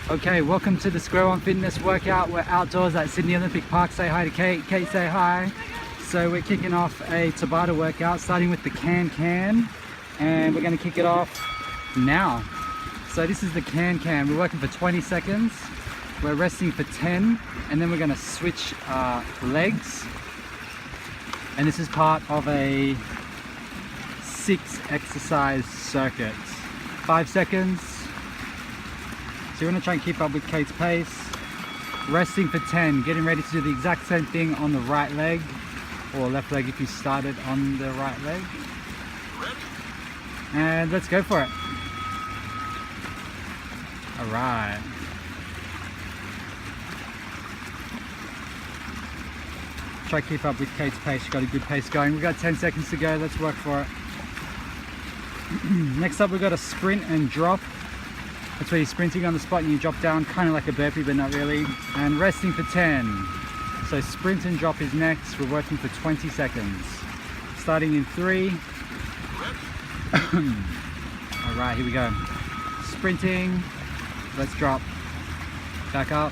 Okay, welcome to the Square One Fitness workout. We're outdoors at Sydney Olympic Park. Say hi to Kate. Kate, say hi. So we're kicking off a Tabata workout, starting with the can, and we're going to kick it off now. So this is the can. We're working for 20 seconds. We're resting for 10, and then we're going to switch legs. And this is part of a 6 exercise circuit. 5 seconds. So you want to try and keep up with Kate's pace. Resting for 10, getting ready to do the exact same thing on the right leg, or left leg if you started on the right leg. And let's go for it. All right. Try to keep up with Kate's pace. She's got a good pace going. We've got 10 seconds to go. Let's work for it. Next up, we've got a sprint and drop. That's where you're sprinting on the spot and you drop down, kind of like a burpee, but not really. And resting for 10. So sprint and drop is next. We're working for 20 seconds. Starting in 3. All right, here we go. Sprinting. Let's drop. Back up.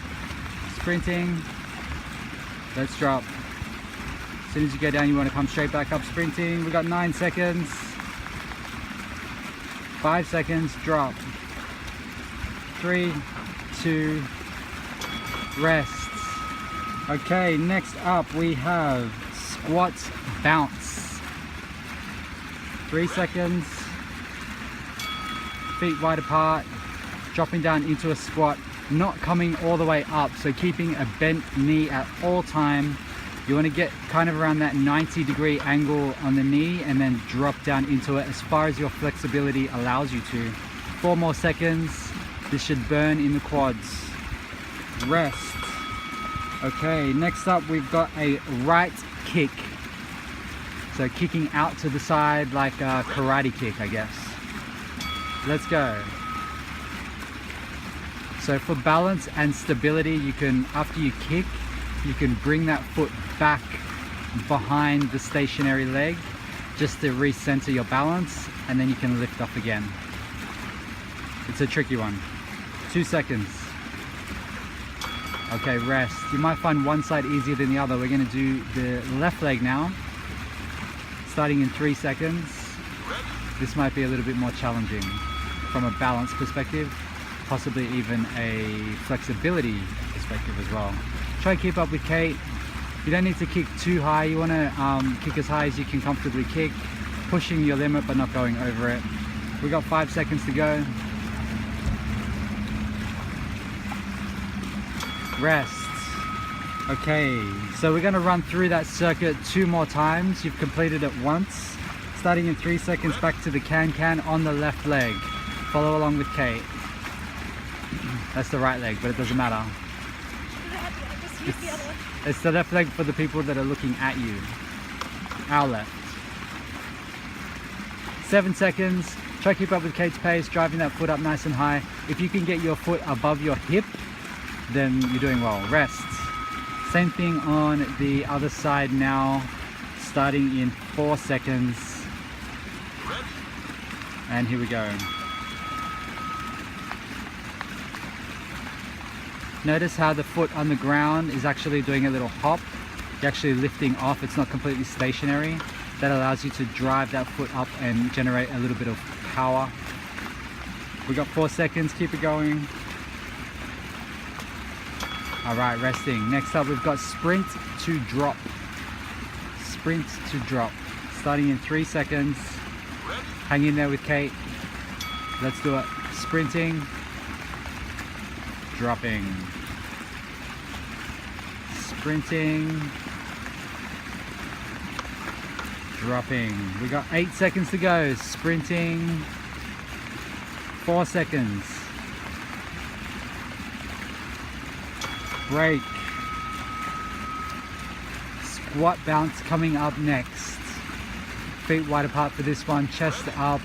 Sprinting. Let's drop. As soon as you go down, you want to come straight back up. Sprinting. We got 9 seconds. 5 seconds. Drop. 3, 2, rest. Okay, next up we have squat bounce. 3 seconds. Feet wide apart. Dropping down into a squat. Not coming all the way up, so keeping a bent knee at all time. You want to get kind of around that 90-degree angle on the knee and then drop down into it as far as your flexibility allows you to. 4 more seconds. This should burn in the quads. Rest. Okay, next up we've got a right kick. So kicking out to the side like a karate kick, I guess. Let's go. So for balance and stability, you can, after you kick, you can bring that foot back behind the stationary leg just to recenter your balance, and then you can lift up again. It's a tricky one. 2 seconds. Okay, rest. You might find one side easier than the other. We're going to do the left leg now, starting in 3 seconds. This might be a little bit more challenging from a balance perspective, possibly even a flexibility perspective as well. Try to keep up with Kate. You don't need to kick too high. You want to kick as high as you can comfortably kick, pushing your limit but not going over it. We got 5 seconds to go. Rest. Okay, so we're going to run through that circuit 2 more times. You've completed it once. Starting in 3 seconds, back to the can on the left leg. Follow along with Kate. That's the right leg, but it doesn't matter. It's the left leg for the people that are looking at you. Our left. 7 seconds. Try to keep up with Kate's pace, driving that foot up nice and high. If you can get your foot above your hip, then you're doing well. Rest. Same thing on the other side now, starting in 4 seconds. And here we go. Notice how the foot on the ground is actually doing a little hop. You're actually lifting off. It's not completely stationary. That allows you to drive that foot up and generate a little bit of power. We got 4 seconds. Keep it going. All right, resting. Next up, we've got sprint to drop. Sprint to drop. Starting in 3 seconds. Hang in there with Kate. Let's do it. Sprinting. Dropping. Sprinting. Dropping. We got 8 seconds to go. Sprinting. 4 seconds. Break. Squat bounce coming up next. Feet wide apart for this one, chest up,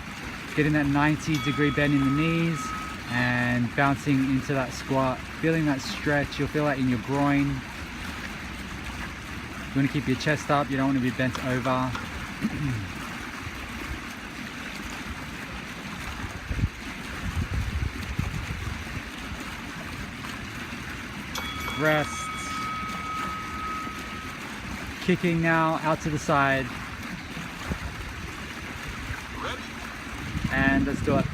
getting that 90-degree bend in the knees and bouncing into that squat, feeling that stretch. You'll feel that in your groin. You want to keep your chest up, you don't want to be bent over. rest. Kicking now out to the side. And let's do it.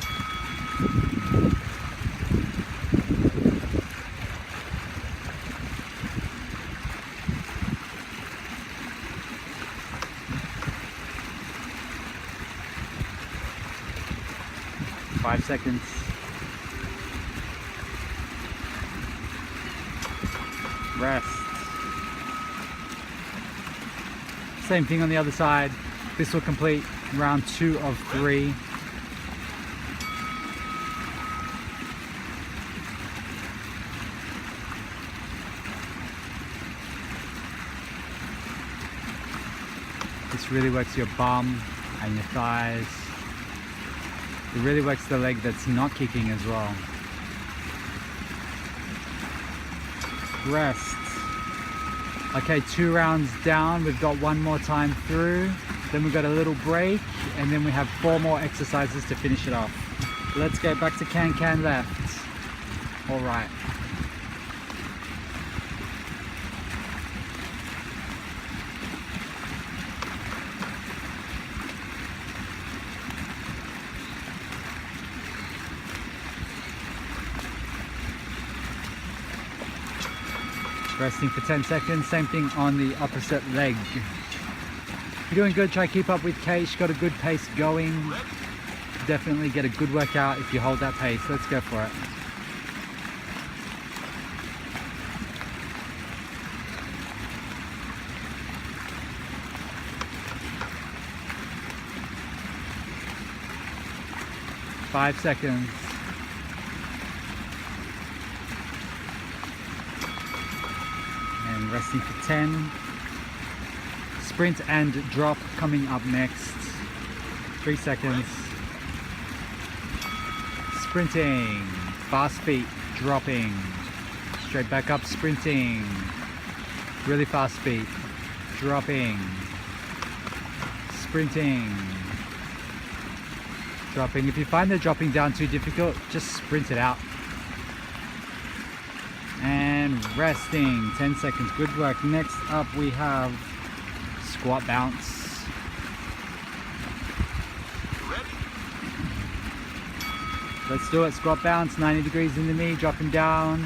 Five seconds. Rest. Same thing on the other side. This will complete round 2 of 3. This really works your bum and your thighs. It really works the leg that's not kicking as well. Rest. Okay, 2 rounds down. We've got 1 more time through. Then we've got a little break, and then we have 4 more exercises to finish it off. Let's go back to can left. All right. Resting for 10 seconds, same thing on the opposite leg. You're doing good, try to keep up with Kate, she's got a good pace going. Definitely get a good workout if you hold that pace. Let's go for it. Five seconds. And resting for 10. Sprint and drop coming up next. 3 seconds. Sprinting. Fast feet. Dropping. Straight back up. Sprinting. Really fast feet. Dropping. Sprinting. Dropping. If you find the dropping down too difficult, just sprint it out. And resting. 10 seconds. Good work. Next up we have squat bounce. Let's do it. Squat bounce. 90 degrees in the knee. Dropping down.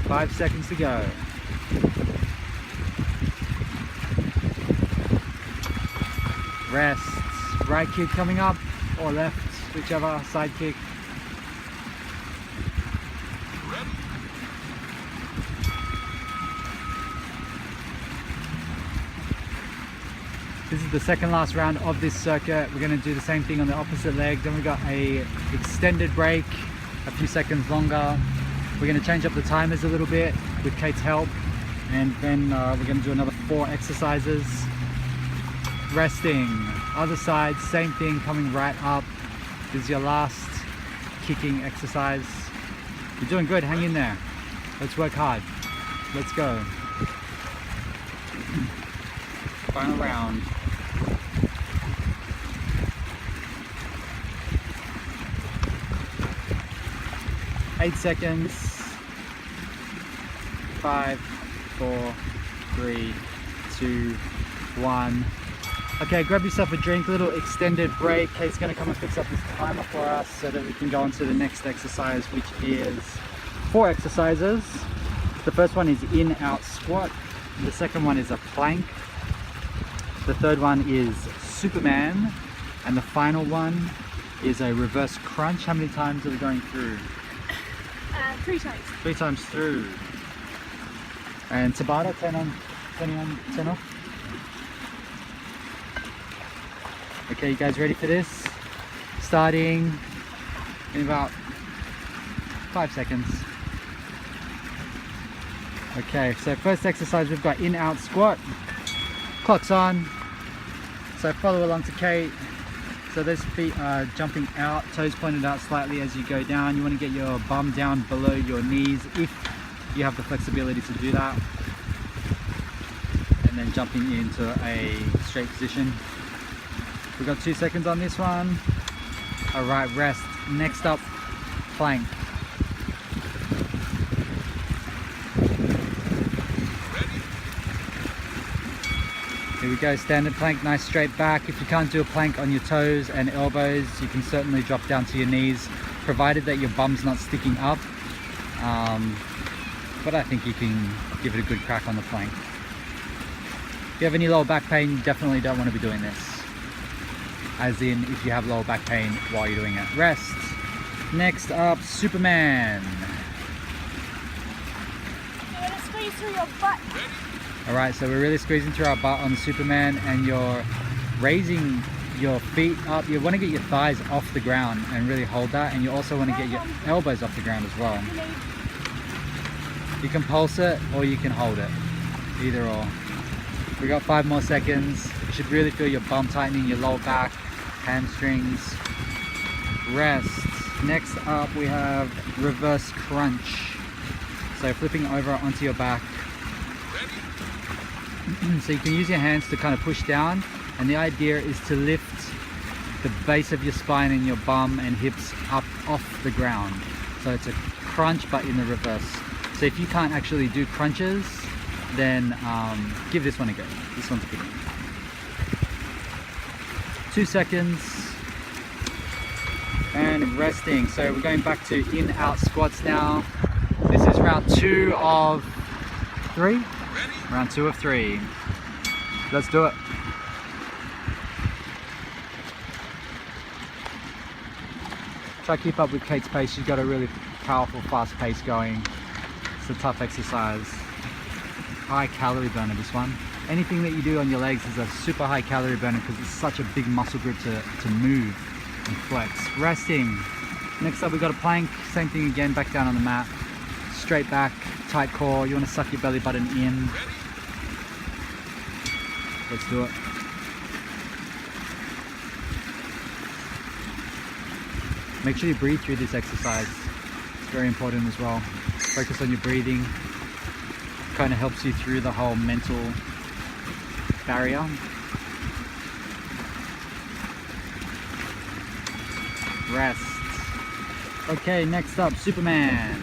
Five seconds to go. Rest. Right kick coming up or left, whichever, side kick. This is the second last round of this circuit. We're going to do the same thing on the opposite leg. Then we got a extended break, a few seconds longer. We're going to change up the timers a little bit with Kate's help, and then we're going to do another 4 exercises. Resting. Other side, same thing, coming right up. This is your last kicking exercise. You're doing good, hang in there. Let's work hard. Let's go. Final round. Eight seconds. 5, 4, 3, 2, 1. Okay, grab yourself a drink, a little extended break. Kate's gonna come and fix up this timer for us so that we can go on to the next exercise, which is 4 exercises. The first one is in-out squat. The second one is a plank. The third one is Superman. And the final one is a reverse crunch. How many times are we going through? 3 times. 3 times through. And Tabata, 10 on, 10 off. Okay, you guys ready for this? Starting in about 5 seconds. Okay, so first exercise we've got in-out squat. Clock's on. So follow along to Kate. So those feet are jumping out, toes pointed out slightly as you go down. You want to get your bum down below your knees if you have the flexibility to do that. And and then jumping into a straight position. We've got 2 seconds on this one. All right, rest. Next up, plank. Here we go, standard plank, nice straight back. If you can't do a plank on your toes and elbows, you can certainly drop down to your knees, provided that your bum's not sticking up. But I think you can give it a good crack on the plank. If you have any lower back pain, you definitely don't want to be doing this. As in, if you have lower back pain while you're doing it. Rest. Next up, Superman. You're going to squeeze through your butt. Alright, so we're really squeezing through our butt on the Superman, and you're raising your feet up. You want to get your thighs off the ground and really hold that, and you also want to get your elbows off the ground as well. You can pulse it or you can hold it, either or. We got 5 more seconds. You should really feel your bum tightening, your lower back, hamstrings. Rest. Next up we have reverse crunch. So flipping over onto your back. So you can use your hands to kind of push down, and the idea is to lift the base of your spine and your bum and hips up off the ground. So it's a crunch but in the reverse. So if you can't actually do crunches, then give this one a go. This one's a good one. 2 seconds. And resting. So we're going back to in-out squats now. This is round 2 of 3. Round 2 of 3. Let's do it. Try to keep up with Kate's pace. She's got a really powerful, fast pace going. It's a tough exercise. High calorie burner, this one. Anything that you do on your legs is a super high calorie burner because it's such a big muscle group to move and flex. Resting. Next up we've got a plank. Same thing again, back down on the mat. Straight back, tight core. You want to suck your belly button in. Let's do it. Make sure you breathe through this exercise. It's very important as well. Focus on your breathing. Kind of helps you through the whole mental barrier. Rest. Okay, next up, Superman.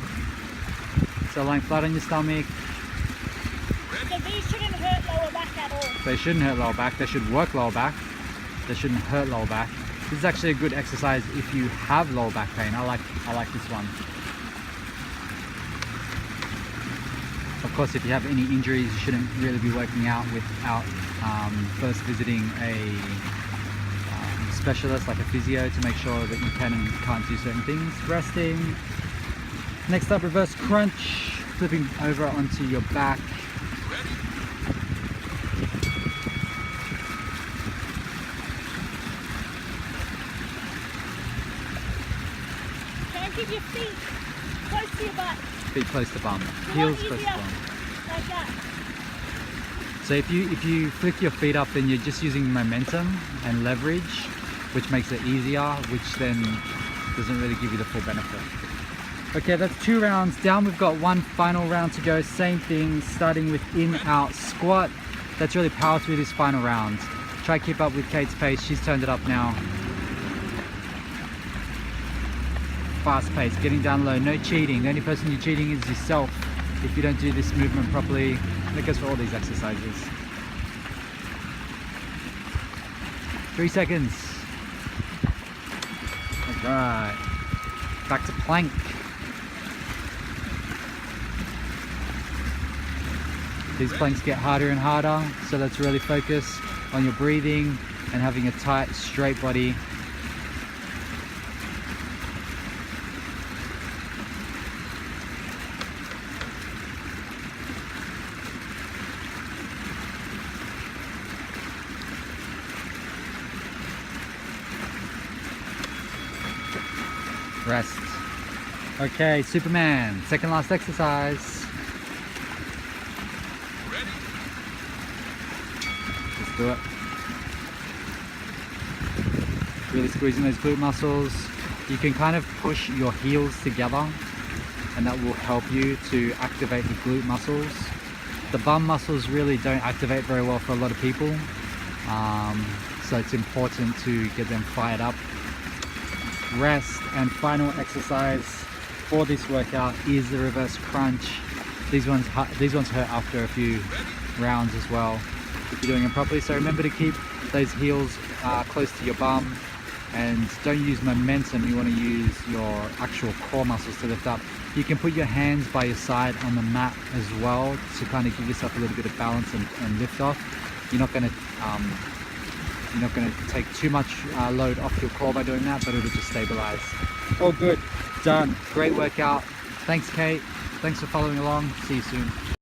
So lying flat on your stomach. So these shouldn't hurt lower back at all. They shouldn't hurt lower back. They should work lower back. They shouldn't hurt lower back. This is actually a good exercise if you have lower back pain. I like this one. Of course, if you have any injuries, you shouldn't really be working out without first visiting a specialist like a physio to make sure that you can and can't do certain things. Resting. Next up, reverse crunch. Flipping over onto your back. And keep your feet close to your butt. Feet close to bum. Come Heels on, close to easier. bum. Like that. So if you flick your feet up, then you're just using momentum and leverage, which makes it easier, which then doesn't really give you the full benefit. Okay, that's 2 rounds down. We've got 1 final round to go. Same thing, starting with in-out squat. Let's really power through this final round. Try to keep up with Kate's pace. She's turned it up now. Fast pace, getting down low, no cheating. The only person you're cheating is yourself if you don't do this movement properly. That goes for all these exercises. 3 seconds. All right, back to plank. These planks get harder and harder, so let's really focus on your breathing and having a tight, straight body. Rest. Okay, Superman, second last exercise. Let's do it. Really squeezing those glute muscles. You can kind of push your heels together and that will help you to activate the glute muscles. The bum muscles really don't activate very well for a lot of people. So it's important to get them fired up. Rest, and final exercise for this workout is the reverse crunch. These ones hurt after a few rounds as well if you're doing them properly. So remember to keep those heels close to your bum, and don't use momentum. You want to use your actual core muscles to lift up. You can put your hands by your side on the mat as well to kind of give yourself a little bit of balance and lift off. You're not going to take too much load off your core by doing that, but it'll just stabilize. All good, done. Great workout. Thanks, Kate. Thanks for following along. See you soon.